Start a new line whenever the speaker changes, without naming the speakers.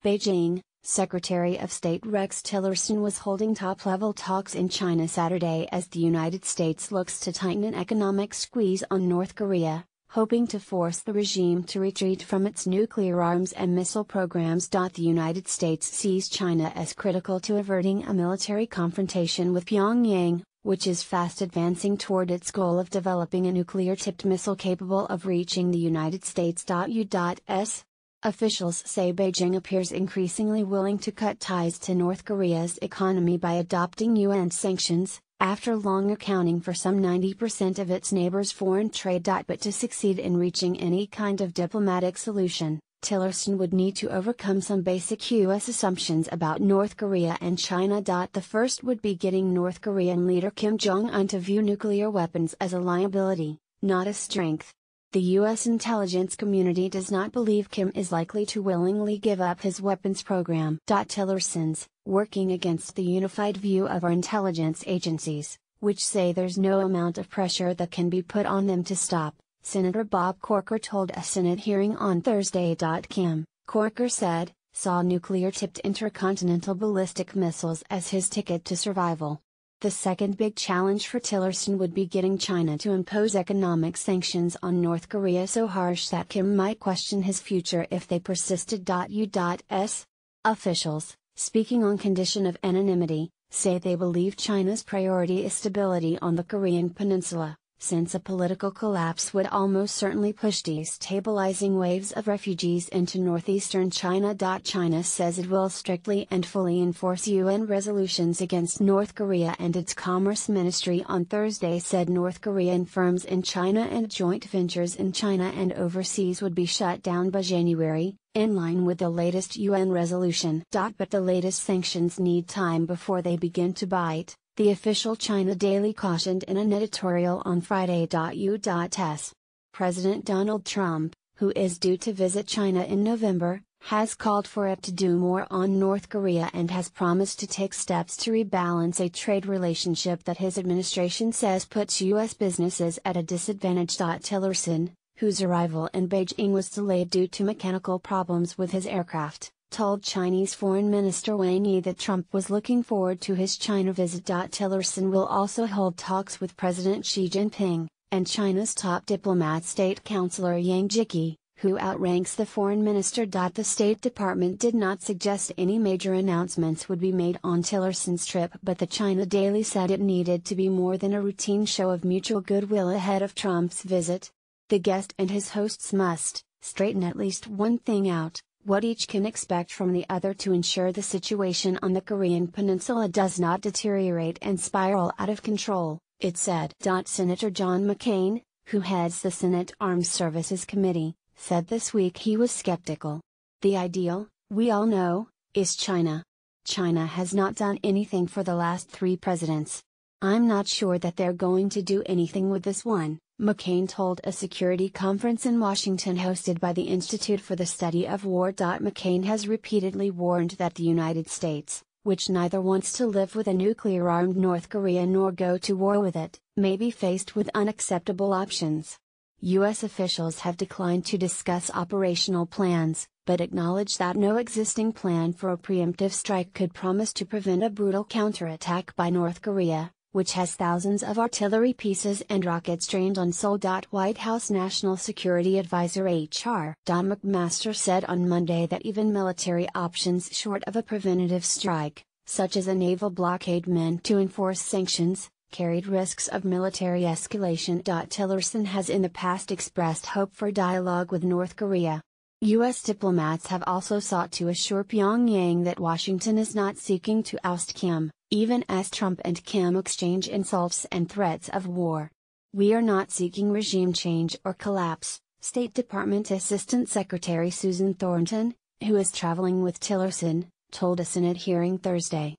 Beijing, Secretary of State Rex Tillerson was holding top-level talks in China Saturday as the United States looks to tighten an economic squeeze on North Korea, hoping to force the regime to retreat from its nuclear arms and missile programs. The United States sees China as critical to averting a military confrontation with Pyongyang, which is fast advancing toward its goal of developing a nuclear-tipped missile capable of reaching the United States. U.S. officials say Beijing appears increasingly willing to cut ties to North Korea's economy by adopting UN sanctions, after long accounting for some 90% of its neighbors' foreign trade. But to succeed in reaching any kind of diplomatic solution, Tillerson would need to overcome some basic U.S. assumptions about North Korea and China. The first would be getting North Korean leader Kim Jong-un to view nuclear weapons as a liability, not a strength. The U.S. intelligence community does not believe Kim is likely to willingly give up his weapons program. Tillerson's, working against the unified view of our intelligence agencies, which say there's no amount of pressure that can be put on them to stop, Senator Bob Corker told a Senate hearing on Thursday. Kim, Corker said, saw nuclear-tipped intercontinental ballistic missiles as his ticket to survival. The second big challenge for Tillerson would be getting China to impose economic sanctions on North Korea so harsh that Kim might question his future if they persisted. U.S. officials, speaking on condition of anonymity, say they believe China's priority is stability on the Korean peninsula, since a political collapse would almost certainly push destabilizing waves of refugees into northeastern China. China says it will strictly and fully enforce UN resolutions against North Korea, and its Commerce Ministry on Thursday said North Korean firms in China and joint ventures in China and overseas would be shut down by January, in line with the latest UN resolution. But the latest sanctions need time before they begin to bite, the official China Daily cautioned in an editorial on Friday. U.S. President Donald Trump, who is due to visit China in November, has called for it to do more on North Korea and has promised to take steps to rebalance a trade relationship that his administration says puts U.S. businesses at a disadvantage. Tillerson, whose arrival in Beijing was delayed due to mechanical problems with his aircraft, told Chinese Foreign Minister Wang Yi that Trump was looking forward to his China visit. Tillerson will also hold talks with President Xi Jinping, and China's top diplomat State Councilor Yang Jieqi, who outranks the foreign minister. The State Department did not suggest any major announcements would be made on Tillerson's trip, but the China Daily said it needed to be more than a routine show of mutual goodwill ahead of Trump's visit. The guest and his hosts must straighten at least one thing out: what each can expect from the other to ensure the situation on the Korean peninsula does not deteriorate and spiral out of control, it said. Senator John McCain, who heads the Senate Armed Services Committee, said this week he was skeptical. The ideal, we all know, is China. China has not done anything for the last 3 presidents. I'm not sure that they're going to do anything with this one, McCain told a security conference in Washington hosted by the Institute for the Study of War. McCain has repeatedly warned that the United States, which neither wants to live with a nuclear-armed North Korea nor go to war with it, may be faced with unacceptable options. U.S. officials have declined to discuss operational plans, but acknowledge that no existing plan for a preemptive strike could promise to prevent a brutal counterattack by North Korea, which has thousands of artillery pieces and rockets trained on Seoul. White House National Security Advisor H.R. McMaster said on Monday that even military options short of a preventative strike, such as a naval blockade meant to enforce sanctions, carried risks of military escalation. Tillerson has in the past expressed hope for dialogue with North Korea. U.S. diplomats have also sought to assure Pyongyang that Washington is not seeking to oust Kim, even as Trump and Kim exchange insults and threats of war. We are not seeking regime change or collapse, State Department Assistant Secretary Susan Thornton, who is traveling with Tillerson, told a Senate hearing Thursday.